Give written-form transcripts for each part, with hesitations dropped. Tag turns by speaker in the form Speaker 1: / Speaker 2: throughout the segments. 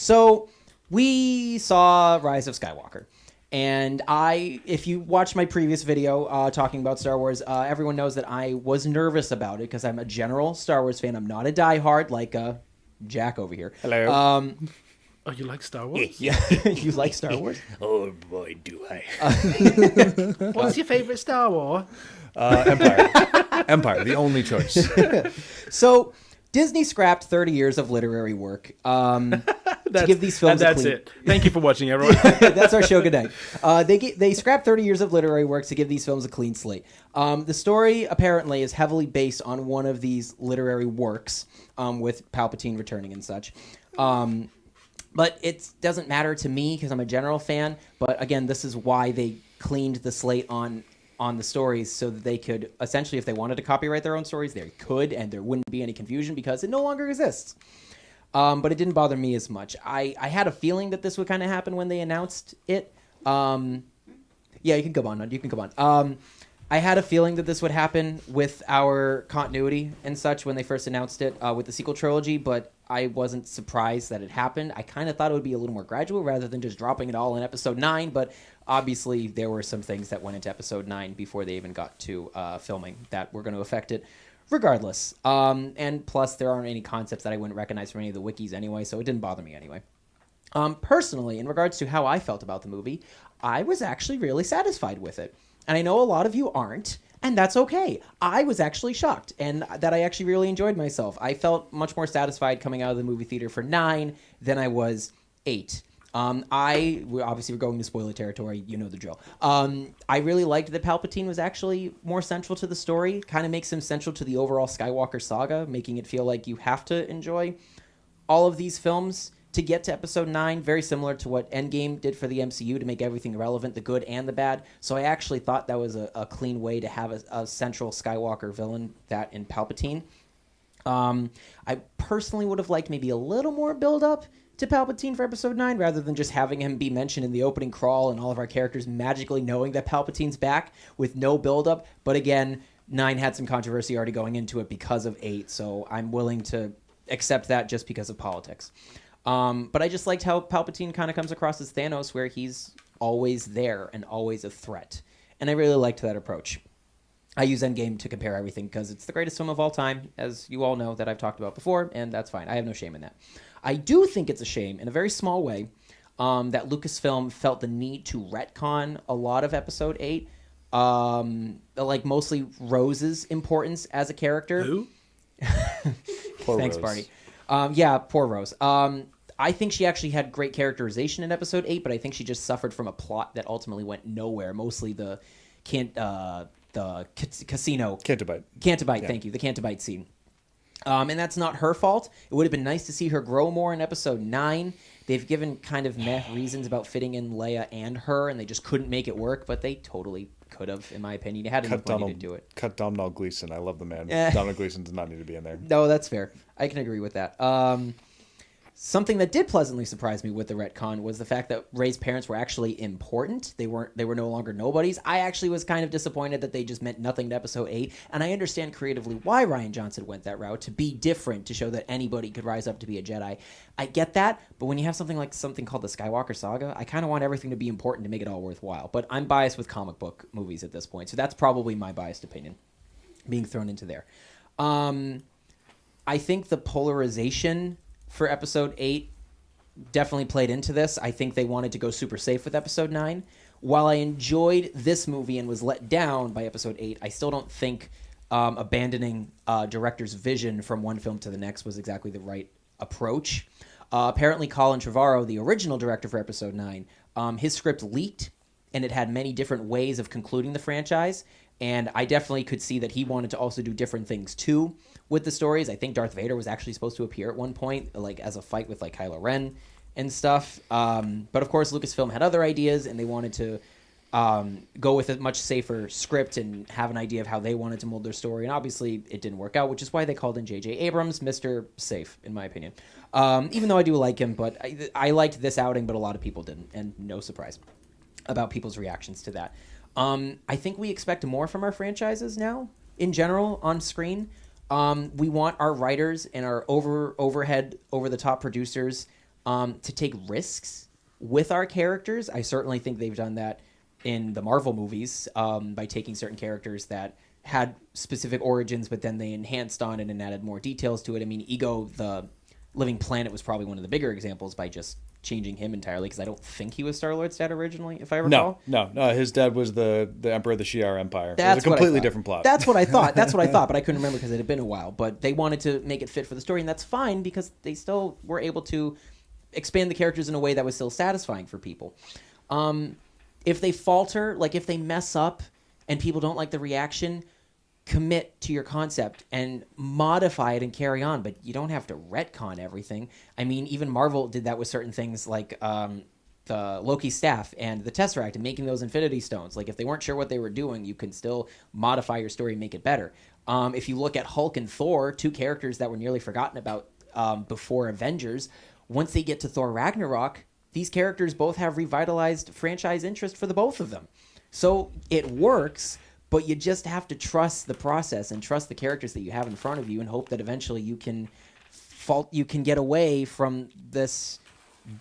Speaker 1: So we saw Rise of Skywalker. And if you watched my previous video talking about Star Wars, everyone knows that I was nervous about it because I'm a general Star Wars fan. I'm not a diehard like Jack over here.
Speaker 2: Hello. Oh, you like Star Wars?
Speaker 1: Yeah, you like Star Wars?
Speaker 3: Oh boy, do I.
Speaker 2: What's your favorite Star Wars?
Speaker 4: Empire. Empire, the only choice.
Speaker 1: So Disney scrapped 30 years of literary work to give these films
Speaker 2: that's it. Thank you for watching, everyone.
Speaker 1: That's our show. Good night. They scrapped 30 years of literary work to give these films a clean slate. The story apparently is heavily based on one of these literary works, with Palpatine returning and such. But it doesn't matter to me because I'm a general fan. But again, this is why they cleaned the slate on the stories so that they could essentially, if they wanted to copyright their own stories, they could, and there wouldn't be any confusion because it no longer exists. But it didn't bother me as much. I had a feeling that this would kind of happen when they announced it. Yeah, you can come on. You can come on. I had a feeling that this would happen with our continuity and such when they first announced it with the sequel trilogy, but I wasn't surprised that it happened. I kind of thought it would be a little more gradual rather than just dropping it all in Episode 9, but obviously there were some things that went into Episode 9 before they even got to filming that were going to affect it regardless. And plus, there aren't any concepts that I wouldn't recognize from any of the wikis anyway, so it didn't bother me anyway. Personally, in regards to how I felt about the movie, I was actually really satisfied with it. And I know a lot of you aren't, and that's okay. I was actually shocked, and that I actually really enjoyed myself. I felt much more satisfied coming out of the movie theater for 9 than I was 8. We're going to spoiler territory, you know the drill. I really liked that Palpatine was actually more central to the story, kind of makes him central to the overall Skywalker saga, making it feel like you have to enjoy all of these films to get to Episode 9, very similar to what Endgame did for the MCU to make everything relevant, the good and the bad. So I actually thought that was a clean way to have a central Skywalker villain, that in Palpatine. I personally would have liked maybe a little more build-up to Palpatine for Episode 9, rather than just having him be mentioned in the opening crawl and all of our characters magically knowing that Palpatine's back with no build-up. But again, 9 had some controversy already going into it because of 8, so I'm willing to accept that just because of politics. But I just liked how Palpatine kind of comes across as Thanos, where he's always there and always a threat. And I really liked that approach. I use Endgame to compare everything because it's the greatest film of all time, as you all know that I've talked about before, and that's fine. I have no shame in that. I do think it's a shame, in a very small way, that Lucasfilm felt the need to retcon a lot of Episode 8, like mostly Rose's importance as a character.
Speaker 2: Who?
Speaker 1: Thanks,
Speaker 4: Rose.
Speaker 1: Barny. Yeah, poor Rose. I think she actually had great characterization in Episode 8, but I think she just suffered from a plot that ultimately went nowhere. Mostly the casino.
Speaker 4: Cantabite.
Speaker 1: Cantabite,
Speaker 4: Yeah.
Speaker 1: thank you. The Cantabite scene. And that's not her fault. It would have been nice to see her grow more in Episode 9. They've given kind of meh reasons about fitting in Leia and her, and they just couldn't make it work, but they totally could have, in my opinion. They had enough money to do it.
Speaker 4: Cut Domhnall Gleeson. I love the man.
Speaker 1: Eh.
Speaker 4: Domhnall Gleeson does not need to be in there.
Speaker 1: No, that's fair. I can agree with that. Something that did pleasantly surprise me with the retcon was the fact that Rey's parents were actually important. They were no longer nobodies. I actually was kind of disappointed that they just meant nothing to Episode 8, and I understand creatively why Rian Johnson went that route, to be different, to show that anybody could rise up to be a Jedi. I get that, but when you have something called the Skywalker Saga, I kind of want everything to be important to make it all worthwhile. But I'm biased with comic book movies at this point, so that's probably my biased opinion being thrown into there. I think the polarization for Episode 8 definitely played into this. I think they wanted to go super safe with Episode 9. While I enjoyed this movie and was let down by Episode 8, I still don't think abandoning director's vision from one film to the next was exactly the right approach. Apparently, Colin Trevorrow, the original director for Episode 9, his script leaked, and it had many different ways of concluding the franchise. And I definitely could see that he wanted to also do different things, too, with the stories. I think Darth Vader was actually supposed to appear at one point, like as a fight with like Kylo Ren and stuff. But, of course, Lucasfilm had other ideas, and they wanted to go with a much safer script and have an idea of how they wanted to mold their story. And, obviously, it didn't work out, which is why they called in J.J. Abrams, Mr. Safe, in my opinion. Even though I do like him, but I liked this outing, but a lot of people didn't, and no surprise about people's reactions to that. I think we expect more from our franchises now, in general, on screen. We want our writers and our over-the-top producers to take risks with our characters. I certainly think they've done that in the Marvel movies by taking certain characters that had specific origins, but then they enhanced on it and added more details to it. I mean, Ego, the Living Planet, was probably one of the bigger examples by just changing him entirely, because I don't think he was Star-Lord's dad originally, if I recall.
Speaker 4: No. His dad was the Emperor of the Shi'ar Empire.
Speaker 1: That's
Speaker 4: it was a completely different plot.
Speaker 1: That's what I thought. But I couldn't remember because it had been a while. But they wanted to make it fit for the story, and that's fine because they still were able to expand the characters in a way that was still satisfying for people. If they falter, like if they mess up and people don't like the reaction, commit to your concept and modify it and carry on, but you don't have to retcon everything. I mean, even Marvel did that with certain things like the Loki staff and the Tesseract and making those Infinity Stones. Like if they weren't sure what they were doing, you can still modify your story and make it better. If you look at Hulk and Thor, two characters that were nearly forgotten about before Avengers, once they get to Thor Ragnarok, these characters both have revitalized franchise interest for the both of them. So it works, but you just have to trust the process and trust the characters that you have in front of you and hope that eventually you can get away from this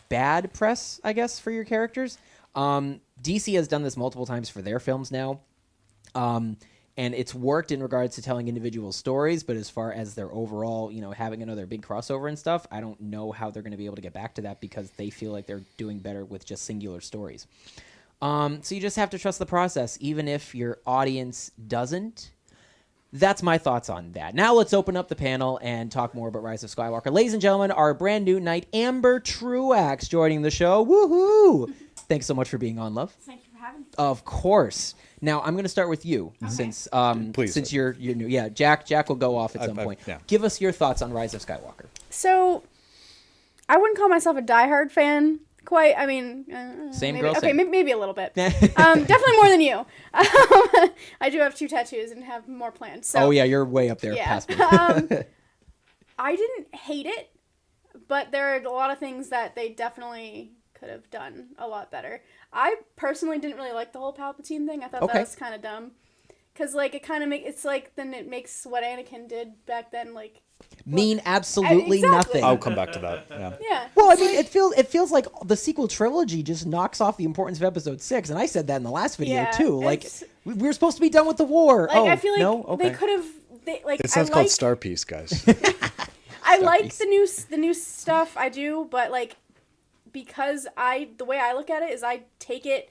Speaker 1: bad press, I guess, for your characters. DC has done this multiple times for their films now. And it's worked in regards to telling individual stories, but as far as their overall, having another big crossover and stuff, I don't know how they're going to be able to get back to that because they feel like they're doing better with just singular stories. So you just have to trust the process, even if your audience doesn't. That's my thoughts on that. Now let's open up the panel and talk more about Rise of Skywalker. Ladies and gentlemen, our brand new knight, Amber Truax, joining the show. Woohoo! Thanks so much for being on, love.
Speaker 5: Thank you for having me.
Speaker 1: Of course. Now I'm going to start with you, since you're new. Yeah, Jack will go off at some point. Yeah. Give us your thoughts on Rise of Skywalker.
Speaker 5: So, I wouldn't call myself a diehard fan. Quite, I mean,
Speaker 1: same
Speaker 5: maybe,
Speaker 1: girl.
Speaker 5: Okay,
Speaker 1: same.
Speaker 5: Maybe a little bit. Definitely more than you. I do have 2 tattoos and have more planned. So,
Speaker 1: oh yeah, you're way up there.
Speaker 5: Yeah.
Speaker 1: Past me.
Speaker 5: I didn't hate it, but there are a lot of things that they definitely could have done a lot better. I personally didn't really like the whole Palpatine thing. I thought that was kind of dumb. Because, like, it kind of then it makes what Anakin did back then, like...
Speaker 1: mean absolutely nothing.
Speaker 4: I'll come back to that. Yeah.
Speaker 1: Well, I mean, it feels like the sequel trilogy just knocks off the importance of Episode 6, and I said that in the last video too. Like, we were supposed to be done with the war.
Speaker 5: Like, I feel like they could have...
Speaker 4: It sounds called Star Piece, guys.
Speaker 5: I like the new stuff, I do, but, like, because the way I look at it is I take it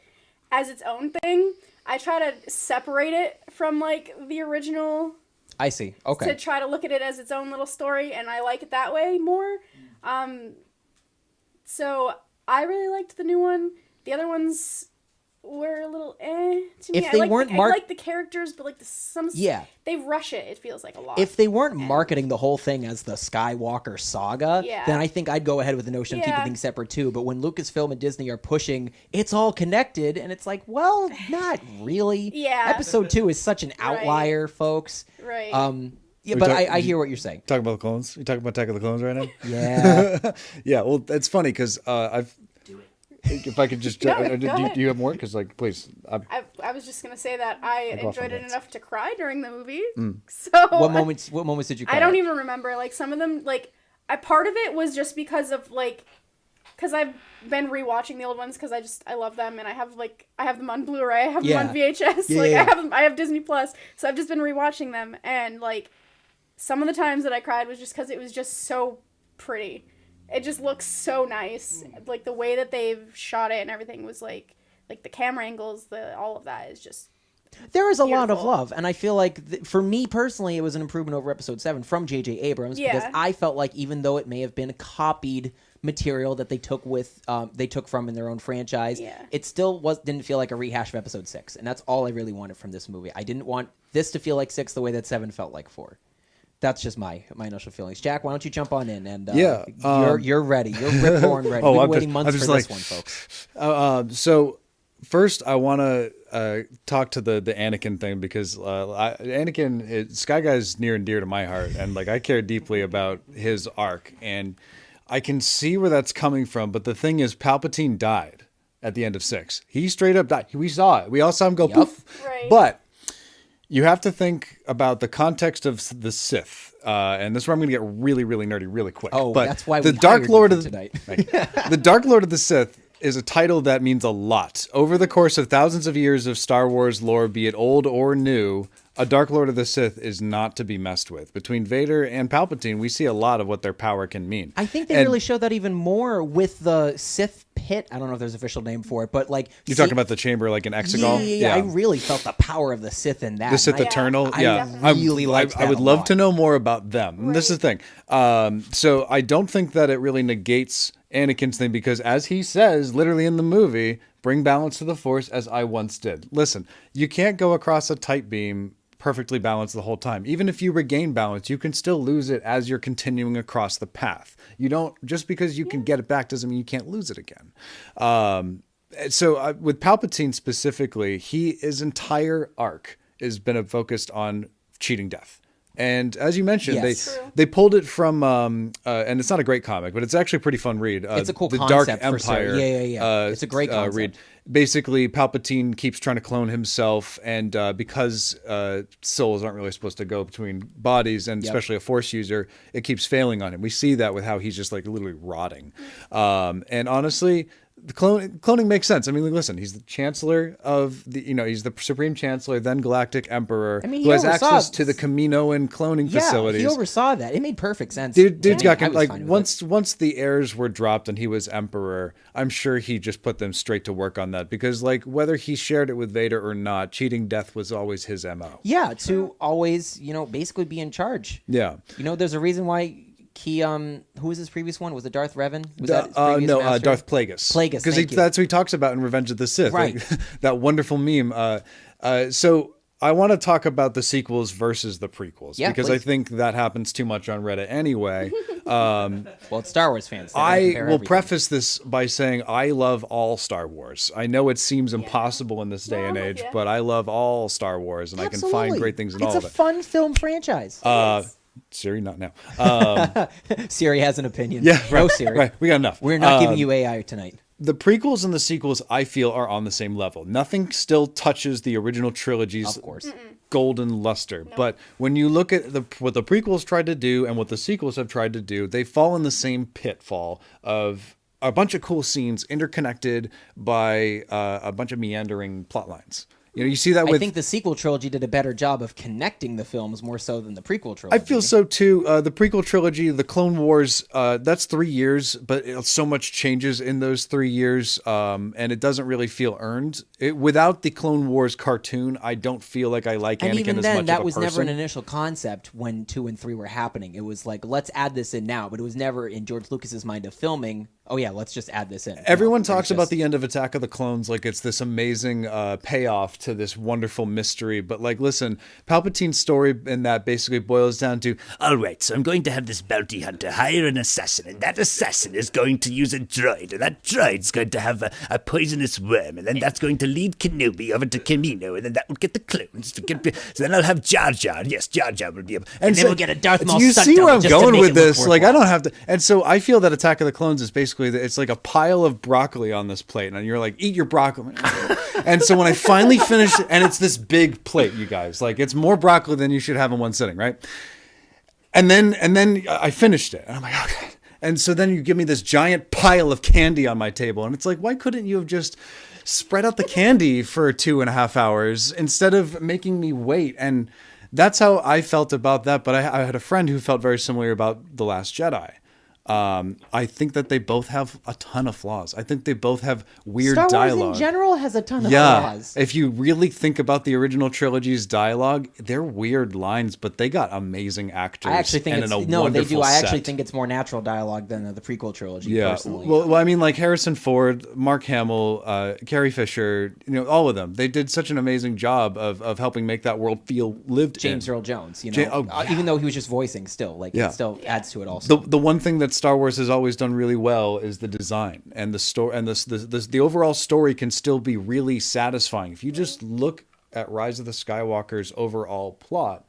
Speaker 5: as its own thing. I try to separate it from, like, the original...
Speaker 1: I see. Okay.
Speaker 5: To try to look at it as its own little story, and I like it that way more. So I really liked the new one. The other ones were a little to me.
Speaker 1: If they weren't
Speaker 5: I like the characters, but like they rush it. It feels like a lot.
Speaker 1: If they weren't marketing the whole thing as the Skywalker saga, then I think I'd go ahead with the notion of keeping things separate too. But when Lucasfilm and Disney are pushing, it's all connected, and it's like, well, not really.
Speaker 5: Yeah.
Speaker 1: Episode 2 is such an outlier, folks.
Speaker 5: Right.
Speaker 1: Yeah, but I hear what you're saying.
Speaker 4: Talking about the clones? You talking about Attack of the Clones right now?
Speaker 1: Yeah.
Speaker 4: Yeah. Well, it's funny because I've. If I could just, do you have more? Because, like, please.
Speaker 5: I was just gonna say that I enjoyed it enough to cry during the movie. So
Speaker 1: what moments did you cry?
Speaker 5: I don't even remember. Like, some of them, like, part of it was just because of, like, because I've been rewatching the old ones because I love them, and I have them on Blu-ray, I have them on VHS, I have Disney Plus, so I've just been rewatching them, and, like, some of the times that I cried was just because it was just so pretty. It just looks so nice. Like, the way that they've shot it and everything was, like the camera angles, all of that is just
Speaker 1: there is a lot of love, and I feel like, for me personally, it was an improvement over Episode 7 from J.J. Abrams, because I felt like, even though it may have been copied material that they took from in their own franchise, it still didn't feel like a rehash of Episode 6, and that's all I really wanted from this movie. I didn't want this to feel like 6 the way that 7 felt like 4. That's just my initial feelings. Jack, why don't you jump on in? And you're ready. You're rip-roaring ready. We've been waiting months for this one, folks.
Speaker 4: So first, I want to talk to the Anakin thing, because Anakin, Sky Guy's near and dear to my heart, and, like, I care deeply about his arc, and I can see where that's coming from. But the thing is, Palpatine died at the end of 6. He straight up died. We saw it. We all saw him go poof.
Speaker 5: Right.
Speaker 4: But You have to think about the context of the Sith, and this is where I'm going to get really, really nerdy, really quick.
Speaker 1: Oh,
Speaker 4: but
Speaker 1: that's why
Speaker 4: the
Speaker 1: we
Speaker 4: Dark
Speaker 1: hired
Speaker 4: Lord
Speaker 1: you
Speaker 4: of
Speaker 1: for tonight.
Speaker 4: Right. The Dark Lord of the Sith is a title that means a lot. Over the course of thousands of years of Star Wars lore, be it old or new, a Dark Lord of the Sith is not to be messed with. Between Vader and Palpatine, we see a lot of what their power can mean.
Speaker 1: I think they really showed that even more with the Sith pit. I don't know if there's an official name for it, but like
Speaker 4: You're talking about the chamber like an Exegol?
Speaker 1: Yeah. I really felt the power of the Sith in that.
Speaker 4: The Sith
Speaker 1: and
Speaker 4: Eternal?
Speaker 1: I really liked that
Speaker 4: I would
Speaker 1: a
Speaker 4: love
Speaker 1: lot.
Speaker 4: to know more about them. And this is the thing. So I don't think that it really negates Anakin's thing because as he says, literally in the movie, bring balance to the Force as I once did. Listen, you can't go across a tight beam perfectly balanced the whole time. Even if you regain balance, you can still lose it as you're continuing across the path. You don't, just because you can get it back doesn't mean you can't lose it again. So with Palpatine specifically, his entire arc has been focused on cheating death. And as you mentioned,
Speaker 1: Yes.
Speaker 4: they pulled it from, and it's not a great comic, but it's actually a pretty fun read.
Speaker 1: It's a cool
Speaker 4: the
Speaker 1: concept
Speaker 4: Dark
Speaker 1: for sure.
Speaker 4: Empire.
Speaker 1: Yeah. It's a great concept.
Speaker 4: Read. Basically, Palpatine keeps trying to clone himself, and because souls aren't really supposed to go between bodies, and especially a Force user, it keeps failing on him. We see that with how he's just like literally rotting. And honestly, the cloning makes sense. I mean, listen, he's the Chancellor of he's the Supreme Chancellor, then Galactic Emperor, who has access to the Kaminoan cloning facilities.
Speaker 1: He oversaw that. It made perfect sense.
Speaker 4: Dude's got
Speaker 1: I was
Speaker 4: like
Speaker 1: fine with
Speaker 4: once the heirs were dropped and he was Emperor, I'm sure he just put them straight to work on that because like whether he shared it with Vader or not, cheating death was always his MO.
Speaker 1: Yeah, to always, basically be in charge.
Speaker 4: Yeah.
Speaker 1: There's a reason why who was his previous one? Was it Darth Revan? Was that his previous master?
Speaker 4: Darth Plagueis.
Speaker 1: Plagueis,
Speaker 4: because that's what he talks about in Revenge of the Sith.
Speaker 1: Right.
Speaker 4: Like, that wonderful meme. So I want to talk about the sequels versus the prequels because
Speaker 1: please.
Speaker 4: I think that happens too much on Reddit anyway.
Speaker 1: Well, it's Star Wars fans.
Speaker 4: I will preface this by saying I love all Star Wars. I know it seems impossible in this day and age, but I love all Star Wars, and I can find great things in all of it.
Speaker 1: It's a fun film franchise.
Speaker 4: Siri, not now.
Speaker 1: Siri has an opinion.
Speaker 4: Yeah, right,
Speaker 1: No, Siri.
Speaker 4: Right, we got enough.
Speaker 1: We're not giving you AI tonight.
Speaker 4: The prequels and the sequels, I feel, are on the same level. Nothing still touches the original trilogy's
Speaker 1: Of course.
Speaker 4: golden luster. No. But when you look at what the prequels tried to do and what the sequels have tried to do, they fall in the same pitfall of a bunch of cool scenes interconnected by a bunch of meandering plot lines. You see that with...
Speaker 1: I think the sequel trilogy did a better job of connecting the films more so than the prequel trilogy.
Speaker 4: I feel so too. The prequel trilogy, the Clone Wars, that's 3 years, but so much changes in those 3 years, and it doesn't really feel earned. Without the Clone Wars cartoon, I don't feel like I like Anakin as much
Speaker 1: even then, that was
Speaker 4: person.
Speaker 1: never an initial concept when 2 and 3 were happening. It was like, let's add this in now, but it was never in George Lucas's mind of filming. Oh yeah, let's just add this in.
Speaker 4: Everyone talks about the end of Attack of the Clones like it's this amazing payoff to this wonderful mystery. But like, listen, Palpatine's story in that basically boils down to,
Speaker 3: all right, so I'm going to have this bounty hunter hire an assassin, and that assassin is going to use a droid, and that droid's going to have a poisonous worm, and then that's going to lead Kenobi over to Kamino, and then that will get the clones to get... So then I'll have Jar Jar. Yes, Jar Jar will be able...
Speaker 1: And then we'll get a Darth Maul.
Speaker 4: Do you see where I'm going with this? Like, I
Speaker 1: don't
Speaker 4: don't have to... And so I feel that Attack of the Clones is basically... It's like a pile of broccoli on this plate, and you're like, eat your broccoli. And so when I finally finish, and it's this big plate, you guys, like it's more broccoli than you should have in one sitting, right? And then I finished it, and I'm like, okay. And so then you give me this giant pile of candy on my table, and it's like, why couldn't you have just spread out the candy for 2.5 hours instead of making me wait? And that's how I felt about that. But I had a friend who felt very similar about The Last Jedi. I think that they both have a ton of flaws. I think they both have weird
Speaker 1: Star Wars
Speaker 4: dialogue.
Speaker 1: in general has a ton of flaws.
Speaker 4: If you really think about the original trilogy's dialogue, they're weird lines, but they got amazing actors.
Speaker 1: I actually think
Speaker 4: and
Speaker 1: they do. I actually
Speaker 4: set.
Speaker 1: think it's more natural dialogue than the prequel trilogy. Personally.
Speaker 4: Well, I mean, like Harrison Ford, Mark Hamill, Carrie Fisher, all of them. They did such an amazing job of helping make that world feel lived in.
Speaker 1: James Earl Jones, even though he was just voicing, still it still adds to it. Also,
Speaker 4: the one thing that Star Wars has always done really well is the design and the story, and the overall story can still be really satisfying. If you just look at Rise of the Skywalker's overall plot,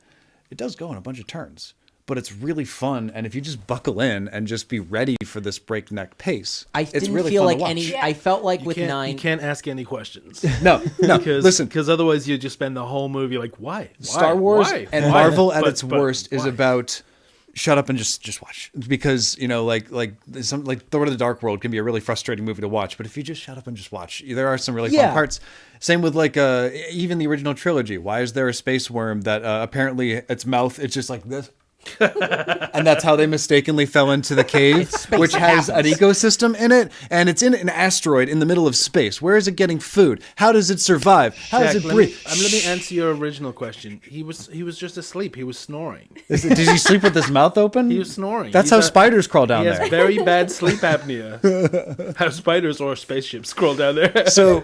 Speaker 4: it does go in a bunch of turns. but it's really fun. And if you just buckle in and just be ready for this breakneck pace,
Speaker 1: I
Speaker 4: it's
Speaker 1: didn't
Speaker 4: really
Speaker 1: feel
Speaker 4: fun
Speaker 1: like
Speaker 4: to watch.
Speaker 1: any. I felt like with
Speaker 2: You
Speaker 1: 9.
Speaker 2: can't ask any questions.
Speaker 4: No, listen.
Speaker 2: Because otherwise you just spend the whole movie like, why?
Speaker 4: Star Wars
Speaker 2: Why?
Speaker 4: and
Speaker 2: Why?
Speaker 4: Marvel at
Speaker 2: But-
Speaker 4: its
Speaker 2: but
Speaker 4: worst is
Speaker 2: why?
Speaker 4: about shut up and just watch, because like Thor to the Dark World can be a really frustrating movie to watch, but if you just shut up and just watch, there are some really fun parts. Same with like even the original trilogy. Why is there a space worm that apparently its mouth it's just like this? And that's how they mistakenly fell into the cave, which has an ecosystem in it, and it's in an asteroid in the middle of space. Where is it getting food? How does it survive? How does it breathe?
Speaker 2: Let me answer your original question. He was just asleep. He was snoring.
Speaker 4: Did he sleep with his mouth open?
Speaker 2: He was snoring.
Speaker 4: That's how spiders crawl down
Speaker 2: He
Speaker 4: there.
Speaker 2: has very bad sleep apnea. How spiders or spaceships crawl down there.
Speaker 4: So,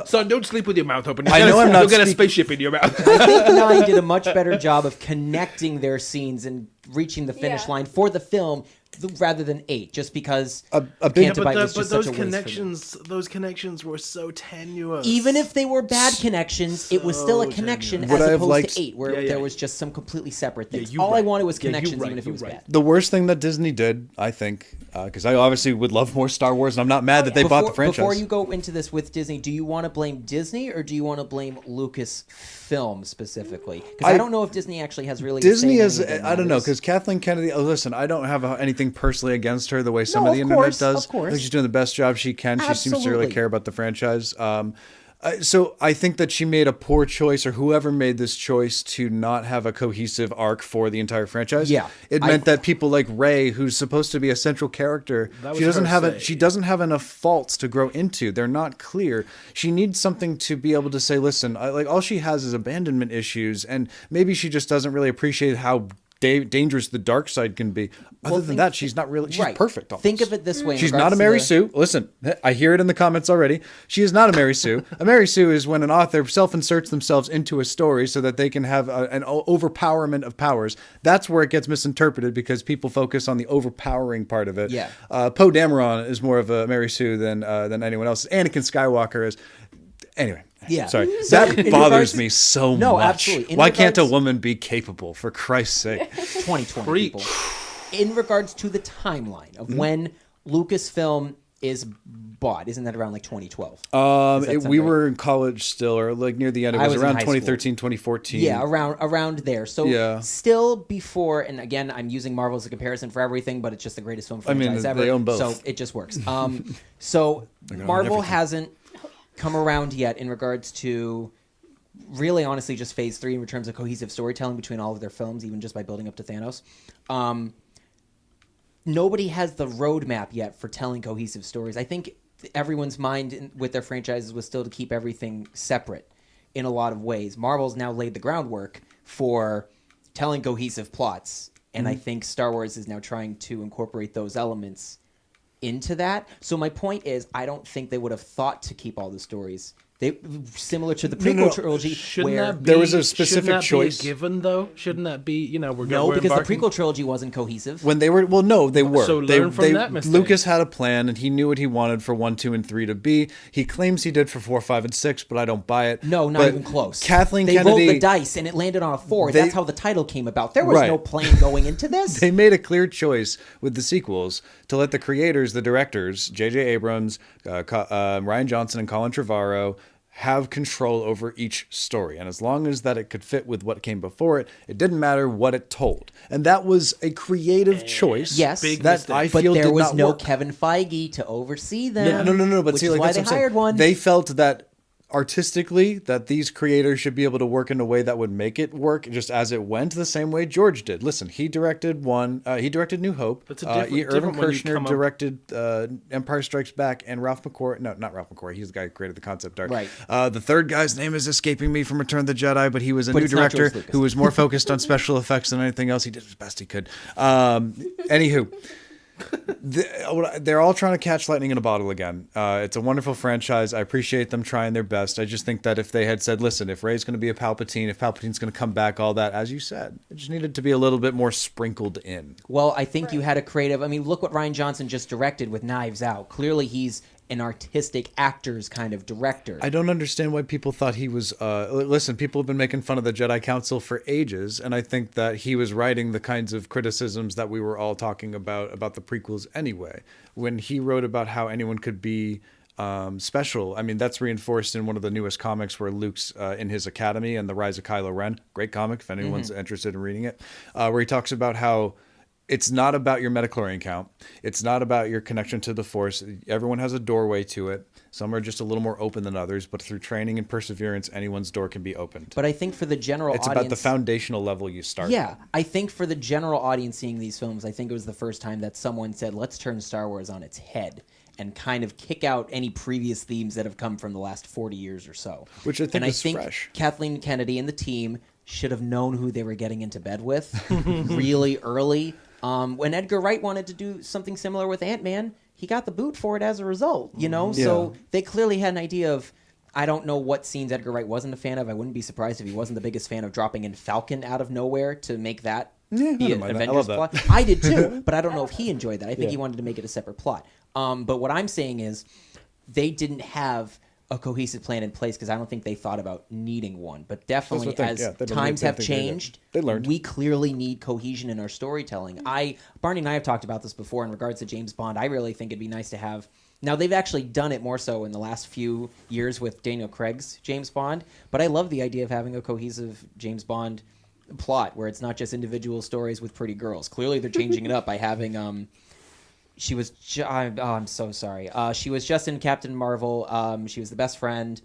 Speaker 2: Son, don't sleep with your mouth open.
Speaker 4: I know I'm not
Speaker 2: You'll get a
Speaker 4: speak-
Speaker 2: spaceship in your mouth.
Speaker 1: I think 9 did a much better job of connecting their scenes and reaching the finish line for the film rather than 8, just because Cantabite was just such a waste for them.
Speaker 2: Those connections were so tenuous.
Speaker 1: Even if they were bad connections, it was still a connection
Speaker 4: Would I
Speaker 1: as
Speaker 4: have
Speaker 1: opposed
Speaker 4: liked-
Speaker 1: to 8, where
Speaker 2: Yeah.
Speaker 1: there was just some completely separate things.
Speaker 2: you're
Speaker 1: All I
Speaker 2: right.
Speaker 1: wanted was
Speaker 2: Yeah, you're
Speaker 1: connections,
Speaker 2: right,
Speaker 1: even if it
Speaker 2: you're
Speaker 1: was
Speaker 2: right.
Speaker 1: bad.
Speaker 4: the worst thing that Disney did, I think, because I obviously would love more Star Wars, and I'm not mad that they bought the franchise.
Speaker 1: Before you go into this with Disney, do you want to blame Disney or do you want to blame Lucasfilm specifically? Because I don't know if Disney actually has really.
Speaker 4: Disney is,
Speaker 1: anything
Speaker 4: I don't know,
Speaker 1: matters.
Speaker 4: because Kathleen Kennedy, listen, I don't have anything personally against her the way some
Speaker 1: No,
Speaker 4: of the
Speaker 1: of
Speaker 4: internet
Speaker 1: course,
Speaker 4: does.
Speaker 1: of course.
Speaker 4: I think she's doing the best job she can. She seems to really
Speaker 1: Absolutely.
Speaker 4: care about the franchise. So I think that she made a poor choice, or whoever made this choice, to not have a cohesive arc for the entire franchise.
Speaker 1: Yeah.
Speaker 4: It meant that people like Rey, who's supposed to be a central character,
Speaker 2: was
Speaker 4: she doesn't
Speaker 2: her
Speaker 4: have
Speaker 2: say.
Speaker 4: she doesn't have enough faults to grow into. They're not clear. She needs something to be able to say, listen, like all she has is abandonment issues, and maybe she just doesn't really appreciate how dangerous the dark side can be. Other than that, she's not really. She's
Speaker 1: Right.
Speaker 4: perfect. Almost.
Speaker 1: Think of it this way. in
Speaker 4: She's
Speaker 1: regards
Speaker 4: not a
Speaker 1: to
Speaker 4: Mary
Speaker 1: the-
Speaker 4: Sue. Listen, I hear it in the comments already. She is not a Mary Sue. A Mary Sue is when an author self-inserts themselves into a story so that they can have an overpowerment of powers. That's where it gets misinterpreted because people focus on the overpowering part of it.
Speaker 1: Yeah.
Speaker 4: Poe Dameron is more of a Mary Sue than anyone else. Anakin Skywalker is. Anyway.
Speaker 1: Yeah.
Speaker 4: Sorry.
Speaker 1: So
Speaker 4: That
Speaker 1: in
Speaker 4: bothers
Speaker 1: regards-
Speaker 4: me so
Speaker 1: No,
Speaker 4: much.
Speaker 1: absolutely. In
Speaker 4: Why can't a
Speaker 1: regards-
Speaker 4: woman be capable, for Christ's sake?
Speaker 1: 2020
Speaker 2: Preach.
Speaker 1: people. In regards to the timeline of when Lucasfilm is bought, isn't that around like 2012? Does that sound
Speaker 4: We
Speaker 1: right?
Speaker 4: were in college still, or like near the end. It
Speaker 1: I
Speaker 4: was
Speaker 1: was in
Speaker 4: around
Speaker 1: high
Speaker 4: 2013, 2014.
Speaker 1: Yeah, around there. So
Speaker 4: Yeah.
Speaker 1: still before, and again, I'm using Marvel as a comparison for everything, but it's just the greatest film
Speaker 4: mean,
Speaker 1: franchise ever.
Speaker 4: they own both.
Speaker 1: So it just works. So Marvel
Speaker 4: everything.
Speaker 1: hasn't come around yet in regards to really honestly just phase 3 in terms of cohesive storytelling between all of their films, even just by building up to Thanos. Nobody has the roadmap yet for telling cohesive stories. I think everyone's mind with their franchises was still to keep everything separate in a lot of ways. Marvel's now laid the groundwork for telling cohesive plots, and I think Star Wars is now trying to incorporate those elements into that. So my point is, I don't think they would have thought to keep all the stories. They similar to the prequel trilogy,
Speaker 2: Shouldn't
Speaker 1: where
Speaker 2: that be,
Speaker 4: There was a specific
Speaker 2: shouldn't that
Speaker 4: choice.
Speaker 2: Be a given though? Shouldn't that be? We're
Speaker 1: no, because
Speaker 2: embarking-
Speaker 1: the prequel trilogy wasn't cohesive.
Speaker 4: When they were, well, no, they were.
Speaker 2: So learn from that mistake.
Speaker 4: Lucas had a plan, and he knew what he wanted for 1, 2, and 3 to be. He claims he did for 4, 5, and 6, but I don't buy it.
Speaker 1: No, not
Speaker 4: But
Speaker 1: even close.
Speaker 4: Kathleen
Speaker 1: they
Speaker 4: Kennedy.
Speaker 1: rolled the dice and it landed on a 4.
Speaker 4: They-
Speaker 1: That's how the title came about. There was
Speaker 4: Right.
Speaker 1: no plan going into this.
Speaker 4: They made a clear choice with the sequels to let the creators, the directors, J.J. Abrams, Ryan Johnson, and Colin Trevorrow, have control over each story. And as long as that it could fit with what came before it, it didn't matter what it told. And that was a creative choice.
Speaker 1: Yes,
Speaker 2: Big
Speaker 4: that
Speaker 2: mistake.
Speaker 4: I
Speaker 1: but
Speaker 4: feel
Speaker 1: there
Speaker 4: did
Speaker 1: was
Speaker 4: not
Speaker 1: no
Speaker 4: work.
Speaker 1: Kevin Feige to oversee them.
Speaker 4: No. But
Speaker 1: which
Speaker 4: see,
Speaker 1: is
Speaker 4: like
Speaker 1: why
Speaker 4: that's
Speaker 1: they
Speaker 4: what I'm saying.
Speaker 1: hired one.
Speaker 4: They felt that artistically that these creators should be able to work in a way that would make it work just as it went, the same way George did. Listen, he directed he directed New Hope.
Speaker 2: It's a different-
Speaker 4: Irvin
Speaker 2: different when you
Speaker 4: Kershner
Speaker 2: come up-
Speaker 4: directed Empire Strikes Back, and Ralph McQuarrie. No, not Ralph McQuarrie. He's the guy who created the concept art.
Speaker 1: Right.
Speaker 4: The third guy's name is escaping me from Return of the Jedi, but he was a
Speaker 1: But
Speaker 4: new
Speaker 1: it's not George
Speaker 4: director
Speaker 1: Lucas.
Speaker 4: who was more focused on special effects than anything else. He did as best he could. Anywho. They're all trying to catch lightning in a bottle again. It's a wonderful franchise. I appreciate them trying their best. I just think that if they had said, listen, if Rey's going to be a Palpatine, if Palpatine's going to come back, all that, as you said, it just needed to be a little bit more sprinkled in.
Speaker 1: Well, I think you had a creative. I mean, look what Ryan Johnson just directed with Knives Out. Clearly, he's an artistic actors kind of director.
Speaker 4: I don't understand why people thought he was. Listen, people have been making fun of the Jedi Council for ages, and I think that he was writing the kinds of criticisms that we were all talking about the prequels anyway. When he wrote about how anyone could be special, I mean, that's reinforced in one of the newest comics where Luke's in his academy and the Rise of Kylo Ren. Great comic if anyone's interested in reading it, where he talks about how it's not about your midichlorian count. It's not about your connection to the Force. Everyone has a doorway to it. Some are just a little more open than others, but through training and perseverance, anyone's door can be opened.
Speaker 1: But I think for the general
Speaker 4: it's
Speaker 1: audience...
Speaker 4: about the foundational level you start.
Speaker 1: Yeah, I think for the general audience seeing these films, I think it was the first time that someone said, let's turn Star Wars on its head and kind of kick out any previous themes that have come from the last 40 years or so.
Speaker 4: Which I think is fresh.
Speaker 1: I think Kathleen Kennedy and the team should have known who they were getting into bed with really early. When Edgar Wright wanted to do something similar with Ant-Man, he got the boot for it as a result, you know?
Speaker 4: Yeah.
Speaker 1: So they clearly had an idea of, I don't know what scenes Edgar Wright wasn't a fan of. I wouldn't be surprised if he wasn't the biggest fan of dropping in Falcon out of nowhere to make that be an Avengers plot. I did too, but I don't know if he enjoyed that. I think he wanted to make it a separate plot. But what I'm saying is they didn't have a cohesive plan in place because I don't think they thought about needing one. But definitely as times have changed,
Speaker 4: they learned.
Speaker 1: We clearly need cohesion in our storytelling. Barney and I have talked about this before in regards to James Bond. I really think it'd be nice to have... Now, they've actually done it more so in the last few years with Daniel Craig's James Bond, but I love the idea of having a cohesive James Bond plot where it's not just individual stories with pretty girls. Clearly, they're changing it up by having... She was... I'm so sorry. She was just in Captain Marvel. She was the best friend.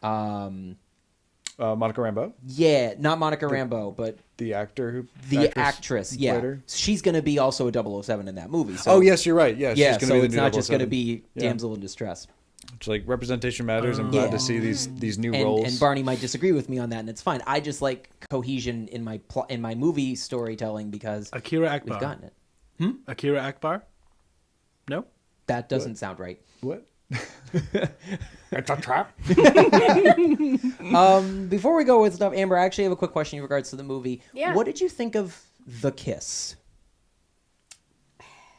Speaker 4: Monica Rambeau?
Speaker 1: Yeah, not Monica Rambeau, but...
Speaker 4: The actor who...
Speaker 1: The actress, yeah.
Speaker 4: Later.
Speaker 1: She's going to be also a 007 in that movie. So,
Speaker 4: yes, you're right. Yeah, she's
Speaker 1: so
Speaker 4: be the
Speaker 1: it's
Speaker 4: new
Speaker 1: not just going to
Speaker 4: 007.
Speaker 1: be damsel in distress.
Speaker 4: It's like representation matters. I'm glad to see these new roles.
Speaker 1: And Barney might disagree with me on that, and it's fine. I just like cohesion in my movie storytelling because
Speaker 2: Akira Akbar.
Speaker 1: we've gotten it.
Speaker 2: Akira Akbar? No?
Speaker 1: That doesn't sound right.
Speaker 4: What? It's a trap.
Speaker 1: Before we go with stuff, Amber, I actually have a quick question in regards to the movie.
Speaker 5: Yeah.
Speaker 1: What did you think of The Kiss?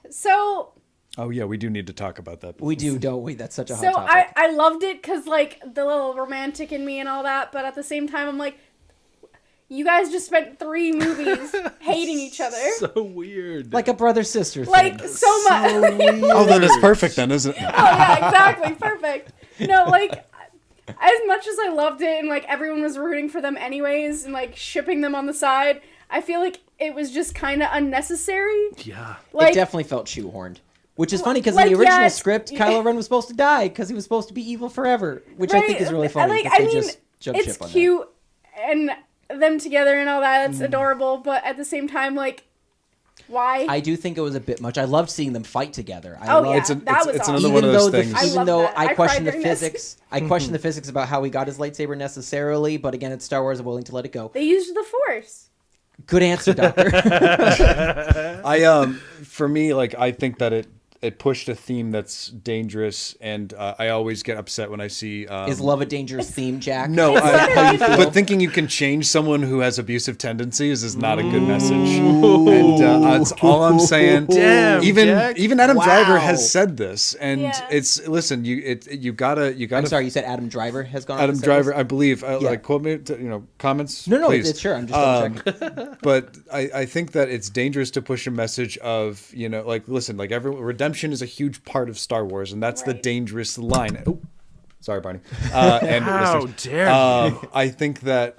Speaker 5: So...
Speaker 4: Oh, yeah, we do need to talk about that.
Speaker 1: We do, don't we? That's such a hot
Speaker 5: So
Speaker 1: topic.
Speaker 5: I loved it because, like, the little romantic in me and all that, but at the same time, I'm like, you guys just spent 3 movies hating each other.
Speaker 2: So weird.
Speaker 1: Like a brother-sister thing.
Speaker 5: Like, so much.
Speaker 4: Oh, then it's perfect then, isn't it?
Speaker 5: Oh, yeah, exactly. Perfect. No, like, as much as I loved it and, like, everyone was rooting for them anyways and, like, shipping them on the side, I feel like it was just kind of unnecessary.
Speaker 2: Yeah.
Speaker 5: Like,
Speaker 1: it definitely felt shoehorned. Which is funny because in the original script, Kylo Ren was supposed to die because he was supposed to be evil forever. Which I think is really funny.
Speaker 5: Like,
Speaker 1: that they just jump
Speaker 5: it's
Speaker 1: ship on
Speaker 5: cute and them together and all that. It's adorable. But at the same time, like, why?
Speaker 1: I do think it was a bit much. I loved seeing them fight together.
Speaker 5: Oh, yeah.
Speaker 4: It's
Speaker 5: That was awesome.
Speaker 4: another one of those things.
Speaker 5: I
Speaker 1: Even
Speaker 5: love
Speaker 1: though
Speaker 5: that.
Speaker 1: I
Speaker 5: I
Speaker 1: question
Speaker 5: cried
Speaker 1: the
Speaker 5: during this.
Speaker 1: physics, I question the physics about how he got his lightsaber necessarily. But again, it's Star Wars. I'm willing to let it go.
Speaker 5: They used the Force.
Speaker 1: Good answer, Doctor.
Speaker 4: For me, like, I think that it pushed a theme that's dangerous, and I always get upset when I see...
Speaker 1: Is love a dangerous theme, Jack?
Speaker 4: No,
Speaker 5: literally-
Speaker 4: but thinking you can change someone who has abusive tendencies is not a good message. And that's all I'm saying.
Speaker 2: Damn, Jack.
Speaker 4: Even Adam Driver
Speaker 1: Wow.
Speaker 4: has said this, and
Speaker 5: Yeah.
Speaker 4: it's listen. You gotta.
Speaker 1: I'm sorry, you said Adam Driver has gone on
Speaker 4: Adam
Speaker 1: to say
Speaker 4: Driver,
Speaker 1: this?
Speaker 4: I believe. Like, quote me. Comments.
Speaker 1: No,
Speaker 4: please.
Speaker 1: it's sure. I'm just double checking.
Speaker 4: But I think that it's dangerous to push a message of, like, listen, like, redemption is a huge part of Star Wars, and that's the
Speaker 5: Right.
Speaker 4: dangerous line. Oh, sorry, Barney. And
Speaker 2: How
Speaker 4: listeners.
Speaker 2: dare you?
Speaker 4: I think that,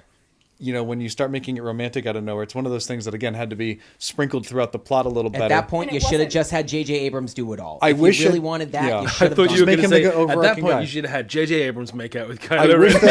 Speaker 4: when you start making it romantic out of nowhere, it's one of those things that, again, had to be sprinkled throughout the plot a little better.
Speaker 1: At that point,
Speaker 5: And
Speaker 1: you
Speaker 5: it
Speaker 1: should have
Speaker 5: wasn't.
Speaker 1: just had J.J. Abrams do it all.
Speaker 4: I
Speaker 1: If
Speaker 4: wish
Speaker 1: you really
Speaker 4: it-
Speaker 1: wanted that,
Speaker 4: yeah.
Speaker 1: you
Speaker 2: I
Speaker 1: should have
Speaker 2: thought
Speaker 1: gone
Speaker 2: you were
Speaker 4: Make
Speaker 2: going to
Speaker 4: him
Speaker 2: say,
Speaker 4: the
Speaker 2: at that
Speaker 4: overarching
Speaker 2: point,
Speaker 4: guy.
Speaker 2: you should have had J.J. Abrams make out with
Speaker 4: I
Speaker 2: Kylo
Speaker 4: wish
Speaker 2: Ren.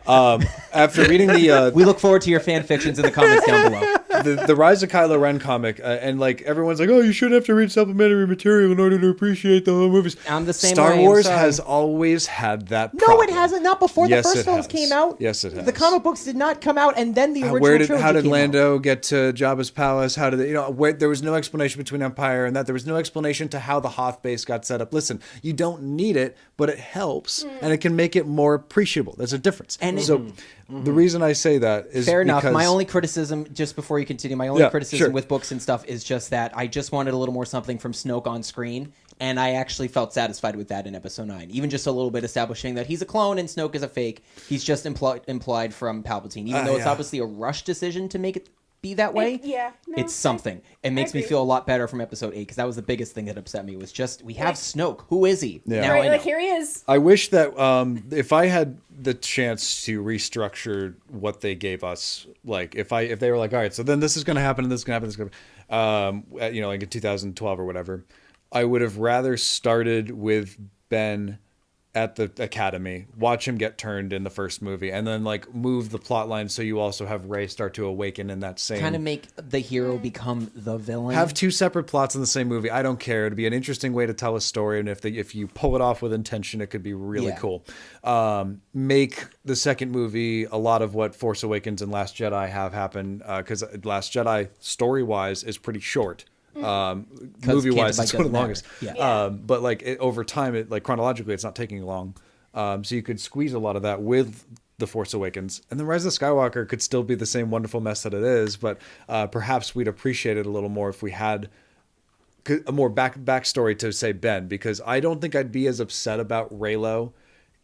Speaker 4: that, after reading the
Speaker 1: We look forward to your fan fictions in the comments down below.
Speaker 4: the Rise of Kylo Ren comic, and like everyone's like, oh, you shouldn't have to read supplementary material in order to appreciate the whole movies.
Speaker 1: I'm the same
Speaker 4: Star
Speaker 1: way, I'm
Speaker 4: Wars
Speaker 1: sorry.
Speaker 4: has always had that.
Speaker 1: No,
Speaker 4: problem.
Speaker 1: it hasn't. Not before
Speaker 4: Yes,
Speaker 1: the first
Speaker 4: it
Speaker 1: films
Speaker 4: has.
Speaker 1: came out.
Speaker 4: Yes, it has.
Speaker 1: The comic books did not come out, and then the original trilogy
Speaker 4: How did
Speaker 1: came out.
Speaker 4: Lando get to Jabba's palace? How did they, where there was no explanation between Empire and that. There was no explanation to how the Hoth base got set up. Listen, you don't need it, but it helps, and it can make it more appreciable. There's a difference.
Speaker 1: And
Speaker 4: so the reason I say that is
Speaker 1: Fair enough.
Speaker 4: because
Speaker 1: My only criticism, just before you continue, my only
Speaker 4: Yeah,
Speaker 1: criticism
Speaker 4: sure.
Speaker 1: with books and stuff is just that I just wanted a little more something from Snoke on screen, And I actually felt satisfied with that in episode 9. Even just a little bit establishing that he's a clone and Snoke is a fake. He's just implied from Palpatine. Even though it's obviously a rush decision to make it be that way. It's something. It makes me feel a lot better from episode 8, because that was the biggest thing that upset me, was just, we have Snoke. Who is he?
Speaker 4: Yeah.
Speaker 1: Now
Speaker 5: Right, like here he is.
Speaker 4: I wish that if I had the chance to restructure what they gave us, like if they were like, all right, so then this is going to happen and this is going to happen, this is going to happen, like in 2012 or whatever, I would have rather started with Ben at the academy, watch him get turned in the first movie, and then like move the plot line so you also have Rey start to awaken in that same
Speaker 1: kind of make the hero become the villain.
Speaker 4: Have 2 separate plots in the same movie. I don't care. It'd be an interesting way to tell a story, and if you pull it off with intention, it could be really cool. Make the second movie a lot of what Force Awakens and Last Jedi have happened, because Last Jedi story wise is pretty short. Movie wise, it's one of the longest. But like over time, it like chronologically, it's not taking long. So you could squeeze a lot of that with The Force Awakens, and then Rise of Skywalker could still be the same wonderful mess that it is, but perhaps we'd appreciate it a little more if we had a more backstory to say Ben, because I don't think I'd be as upset about Reylo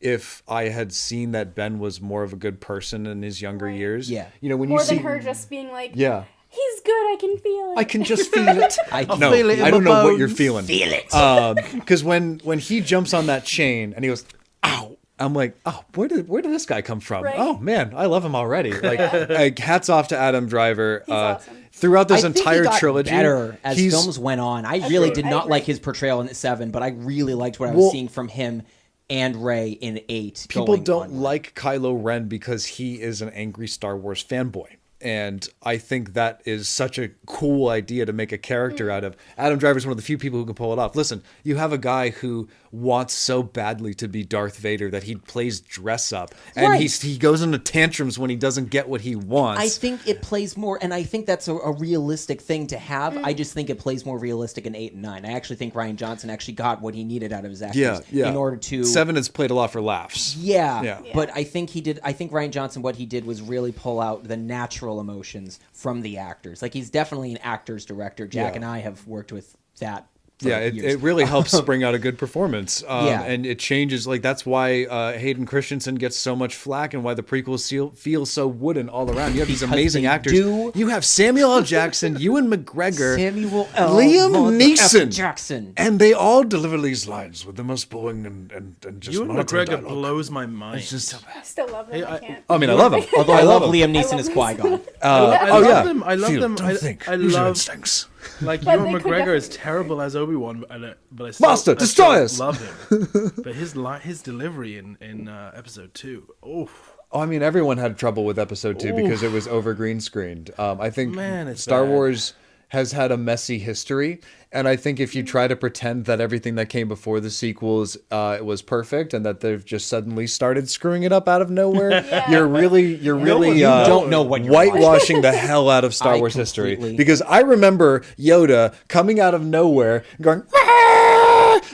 Speaker 4: if I had seen that Ben was more of a good person in his younger years.
Speaker 1: Yeah.
Speaker 4: When
Speaker 5: More
Speaker 4: you see
Speaker 5: than her just being like,
Speaker 4: yeah.
Speaker 5: he's good, I can feel it.
Speaker 4: I can just feel it.
Speaker 1: I
Speaker 2: feel it in
Speaker 4: I don't
Speaker 2: my
Speaker 4: know what you're
Speaker 2: bones.
Speaker 4: feeling.
Speaker 3: Feel it.
Speaker 4: Because when he jumps on that chain and he goes, ow, I'm like, oh, where did this guy come from?
Speaker 5: Right.
Speaker 4: Oh man, I love him already. Like hats off to Adam Driver.
Speaker 5: He's awesome.
Speaker 4: Throughout this
Speaker 1: I think
Speaker 4: entire
Speaker 1: he got
Speaker 4: trilogy,
Speaker 1: better as films went on. I really did
Speaker 5: I
Speaker 1: not
Speaker 5: agree.
Speaker 1: like his portrayal in 7, but I really liked what I was seeing from him and Rey in 8.
Speaker 4: People don't like Kylo Ren because he is an angry Star Wars fanboy. And I think that is such a cool idea to make a character out of. Adam Driver is one of the few people who can pull it off. Listen, you have a guy who wants so badly to be Darth Vader that he plays dress up. And he goes into tantrums when he doesn't get what he wants.
Speaker 1: I think it plays more, and I think that's a realistic thing to have. I just think it plays more realistic in 8 and 9. I actually think Rian Johnson actually got what he needed out of his actors in order to...
Speaker 4: 7 is played a lot for laughs.
Speaker 1: Yeah, but I think I think Rian Johnson, what he did was really pull out the natural emotions from the actors. Like, he's definitely an actor's director. Jack and I have worked with that.
Speaker 4: It really helps bring out a good performance.
Speaker 1: Yeah.
Speaker 4: And it changes. Like, that's why Hayden Christensen gets so much flack and why the prequels feel so wooden all around. You have these amazing actors. You have Samuel L. Jackson, Ewan McGregor, Liam Neeson.
Speaker 1: Jackson.
Speaker 4: And they all deliver these lines with the most boring and just
Speaker 2: Ewan
Speaker 4: monotone
Speaker 2: McGregor
Speaker 4: dialogue.
Speaker 2: blows my mind.
Speaker 4: It's just...
Speaker 5: I still love him. I can't.
Speaker 4: I mean, I love him.
Speaker 1: Although I love
Speaker 4: him.
Speaker 1: Liam Neeson as Qui-Gon.
Speaker 2: I love them. I love
Speaker 4: Feel,
Speaker 2: them.
Speaker 4: don't think.
Speaker 2: I
Speaker 4: Use your
Speaker 2: love
Speaker 4: instincts.
Speaker 2: like
Speaker 5: But
Speaker 2: Ewan
Speaker 5: they could
Speaker 2: McGregor is
Speaker 5: definitely-
Speaker 2: terrible as Obi-Wan, but I still,
Speaker 4: Master,
Speaker 2: I
Speaker 4: destroy
Speaker 2: still
Speaker 4: us!
Speaker 2: love him. But his delivery in episode 2, oh.
Speaker 4: Oh, I mean, everyone had trouble with episode 2 because it was over green screened. I think
Speaker 2: it's
Speaker 4: Star
Speaker 2: bad.
Speaker 4: Wars has had a messy history, and I think if you try to pretend that everything that came before the sequels was perfect and that they've just suddenly started screwing it up out of nowhere, you're really
Speaker 1: don't know what you're
Speaker 4: whitewashing the hell out of Star Wars history. Because I remember Yoda coming out of nowhere, going.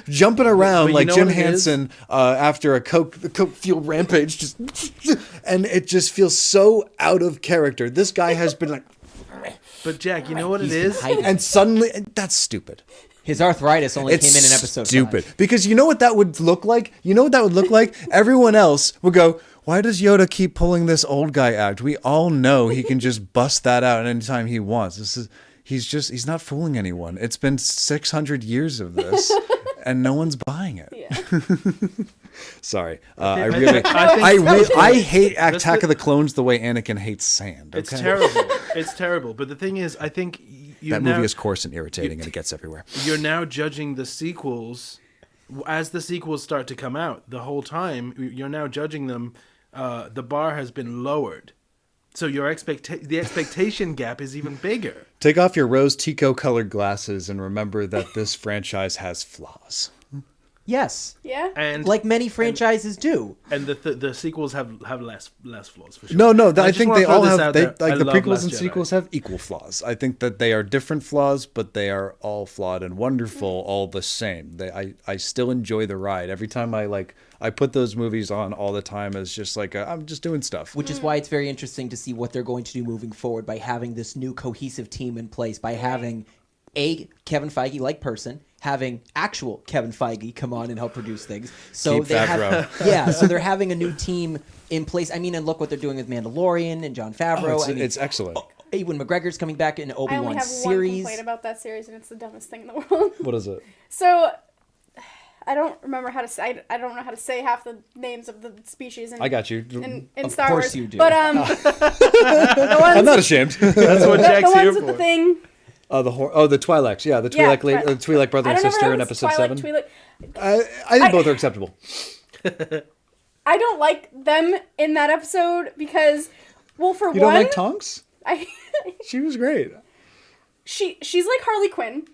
Speaker 4: Jumping around
Speaker 2: But you
Speaker 4: like
Speaker 2: know
Speaker 4: Jim
Speaker 2: what it is?
Speaker 4: Henson after a coke fueled rampage, and it just feels so out of character. This guy has been like,
Speaker 2: But Jack, you know what it is?
Speaker 4: and suddenly that's stupid.
Speaker 1: His arthritis only
Speaker 4: It's
Speaker 1: came in episode
Speaker 4: stupid
Speaker 1: 5.
Speaker 4: because you know what that would look like. Everyone else would go, "Why does Yoda keep pulling this old guy act? We all know he can just bust that out anytime he wants. He's not fooling anyone. It's been 600 years of this." And no one's buying it.
Speaker 5: Yeah.
Speaker 4: Sorry,
Speaker 2: I
Speaker 4: I hate Attack of the Clones the way Anakin hates sand. Okay?
Speaker 2: It's terrible. It's terrible. But the thing is, I think
Speaker 4: That movie is coarse and irritating, and it gets everywhere.
Speaker 2: You're now judging the sequels as the sequels start to come out. The whole time you're now judging them. The bar has been lowered, so your the expectation gap is even bigger.
Speaker 4: Take off your rose Tico-colored glasses and remember that this franchise has flaws.
Speaker 1: Yes.
Speaker 5: Yeah.
Speaker 2: And
Speaker 1: Like many franchises do.
Speaker 2: and the sequels have less flaws for sure.
Speaker 4: No,
Speaker 2: I
Speaker 4: I
Speaker 2: just
Speaker 4: think
Speaker 2: wanna
Speaker 4: they
Speaker 2: throw
Speaker 4: all
Speaker 2: this
Speaker 4: have
Speaker 2: out
Speaker 4: they,
Speaker 2: there.
Speaker 4: like
Speaker 2: I
Speaker 4: the
Speaker 2: love
Speaker 4: prequels
Speaker 2: Last
Speaker 4: and
Speaker 2: Jedi.
Speaker 4: sequels have equal flaws. I think that they are different flaws, but they are all flawed and wonderful all the same. I still enjoy the ride. Every time I put those movies on all the time as just like I'm just doing stuff.
Speaker 1: Which is why it's very interesting to see what they're going to do moving forward by having this new cohesive team in place, by having a Kevin Feige-like person, having actual Kevin Feige come on and help produce things. So
Speaker 4: Keep
Speaker 1: they
Speaker 4: Favreau.
Speaker 1: so they're having a new team in place. I mean, and look what they're doing with Mandalorian and John Favreau.
Speaker 4: It's excellent.
Speaker 1: Ewan McGregor's coming back in
Speaker 5: I only
Speaker 1: Obi-Wan
Speaker 5: have
Speaker 1: series.
Speaker 5: one complaint about that series, and it's the dumbest thing in the world.
Speaker 4: What is it?
Speaker 5: So, I don't remember how to say. I don't know how to say half the names of the species.
Speaker 4: I got you.
Speaker 5: In
Speaker 1: Of
Speaker 5: Star
Speaker 1: course
Speaker 5: Wars.
Speaker 1: you do.
Speaker 5: But the ones,
Speaker 4: I'm not ashamed.
Speaker 2: That's what
Speaker 5: the
Speaker 2: Jack's
Speaker 5: ones
Speaker 2: here
Speaker 5: with the
Speaker 2: for.
Speaker 5: thing.
Speaker 4: The Twi'leks. Yeah, the
Speaker 5: Yeah,
Speaker 4: Twi'lek brother and sister in episode 7. I think both are acceptable.
Speaker 5: I don't like them in that episode because, well, for
Speaker 4: You
Speaker 5: one,
Speaker 4: don't like Tonks?
Speaker 5: I
Speaker 4: She was great.
Speaker 5: she's like Harley Quinn,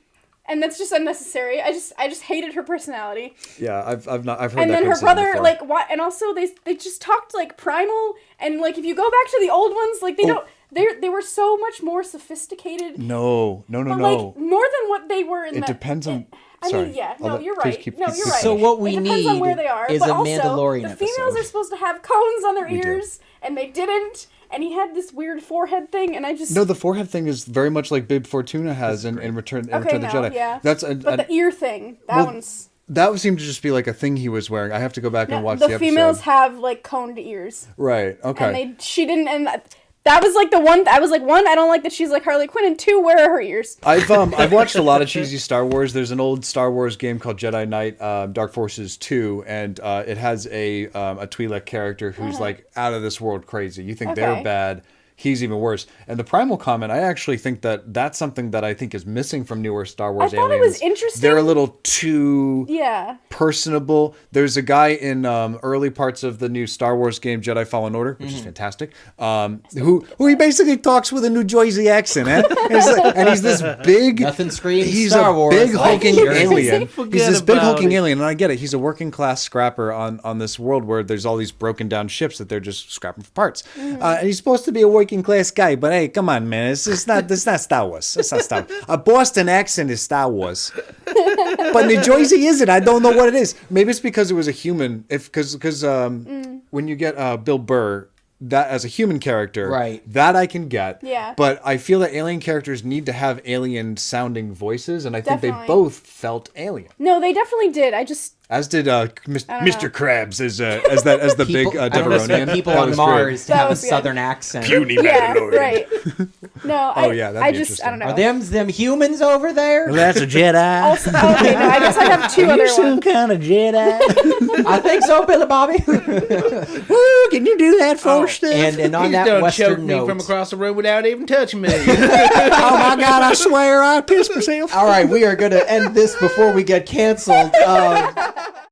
Speaker 5: and that's just unnecessary. I just hated her personality.
Speaker 4: Yeah, I've heard
Speaker 5: And
Speaker 4: that
Speaker 5: then her
Speaker 4: criticism
Speaker 5: brother,
Speaker 4: before.
Speaker 5: like, what? And also they just talked like primal, and like if you go back to the old ones, like they don't. They were so much more sophisticated.
Speaker 4: No.
Speaker 5: But like more than what they were in
Speaker 4: It
Speaker 5: that.
Speaker 4: depends on.
Speaker 5: I
Speaker 4: Sorry.
Speaker 5: mean, yeah,
Speaker 4: I'll
Speaker 5: no,
Speaker 4: let-
Speaker 5: you're
Speaker 4: please
Speaker 5: right.
Speaker 4: keep-
Speaker 5: No,
Speaker 4: keep-
Speaker 5: you're
Speaker 4: keep-
Speaker 5: right.
Speaker 1: So what we
Speaker 5: it depends on
Speaker 1: need
Speaker 5: where they are.
Speaker 1: is
Speaker 5: but
Speaker 1: a
Speaker 5: also,
Speaker 1: Mandalorian
Speaker 5: the females
Speaker 1: episode.
Speaker 5: are supposed to have cones on their
Speaker 4: We do.
Speaker 5: ears, and they didn't. And he had this weird forehead thing, and I just
Speaker 4: No, the forehead thing is very much like Bib Fortuna has in Return of the Jedi.
Speaker 5: yeah.
Speaker 4: That's
Speaker 5: but the ear thing, one's.
Speaker 4: that seemed to just be like a thing he was wearing. I have to go back and watch the
Speaker 5: the
Speaker 4: episode.
Speaker 5: females have like coned ears,
Speaker 4: Right. Okay.
Speaker 5: and she didn't, and that was like the one. I was like, one, I don't like that she's like Harley Quinn, and two, where are her ears?
Speaker 4: I've watched a lot of cheesy Star Wars. There's an old Star Wars game called Jedi Knight Dark Forces 2, and it has a Twi'lek character who's like out of this world crazy. You think they're
Speaker 5: Okay.
Speaker 4: bad. He's even worse. And the primal comment, I actually think that's something that I think is missing from newer Star Wars
Speaker 5: I thought
Speaker 4: aliens.
Speaker 5: it was interesting.
Speaker 4: They're a little too
Speaker 5: Yeah.
Speaker 4: personable. There's a guy in early parts of the new Star Wars game Jedi Fallen Order, which is fantastic, who he basically talks with a New Jersey accent, eh? And he's this big,
Speaker 1: Nothing screams
Speaker 4: he's
Speaker 1: Star
Speaker 4: a
Speaker 1: Wars
Speaker 4: big
Speaker 1: like
Speaker 4: hulking
Speaker 1: New Jersey.
Speaker 4: alien. He's
Speaker 2: Forget
Speaker 4: this big
Speaker 2: about
Speaker 4: hulking
Speaker 2: it.
Speaker 4: alien, and I get it. He's a working class scrapper on this world where there's all these broken down ships that they're just scrapping for parts. And he's supposed to be a working class guy, but hey, come on, man, it's not Star Wars. It's not Star Wars. A Boston accent is Star Wars, but New Jersey isn't. I don't know what it is. Maybe it's because it was a human. Because when you get Bill Burr. That as a human character,
Speaker 1: Right.
Speaker 4: that I can get.
Speaker 5: Yeah.
Speaker 4: But I feel that alien characters need to have alien sounding voices, and I think they
Speaker 5: Definitely.
Speaker 4: both felt alien.
Speaker 5: No, they definitely did. I just
Speaker 4: As did Mr.
Speaker 5: know.
Speaker 4: Krabs as the big
Speaker 1: I don't expect
Speaker 4: Deveronian.
Speaker 1: people
Speaker 4: That
Speaker 1: on
Speaker 4: was
Speaker 1: Mars to
Speaker 5: That
Speaker 1: have a
Speaker 5: was good.
Speaker 1: southern accent.
Speaker 3: Puny
Speaker 5: yeah,
Speaker 3: Mandalorian.
Speaker 5: right. No,
Speaker 4: Oh, yeah, that'd
Speaker 5: I
Speaker 4: be
Speaker 5: just I don't know.
Speaker 1: Are them humans over there?
Speaker 3: That's a Jedi.
Speaker 5: Also, okay, no, I guess I have two other ones.
Speaker 3: kind of Jedi.
Speaker 1: I think so, Billy Bobby.
Speaker 3: Woo, can you do that force stuff?
Speaker 1: and on
Speaker 2: He's
Speaker 1: that
Speaker 2: done
Speaker 1: Western
Speaker 2: choked me
Speaker 1: note,
Speaker 2: from across the room without even touching me.
Speaker 4: Oh my God! I swear I pissed myself.
Speaker 1: all right, we are going to end this before we get canceled.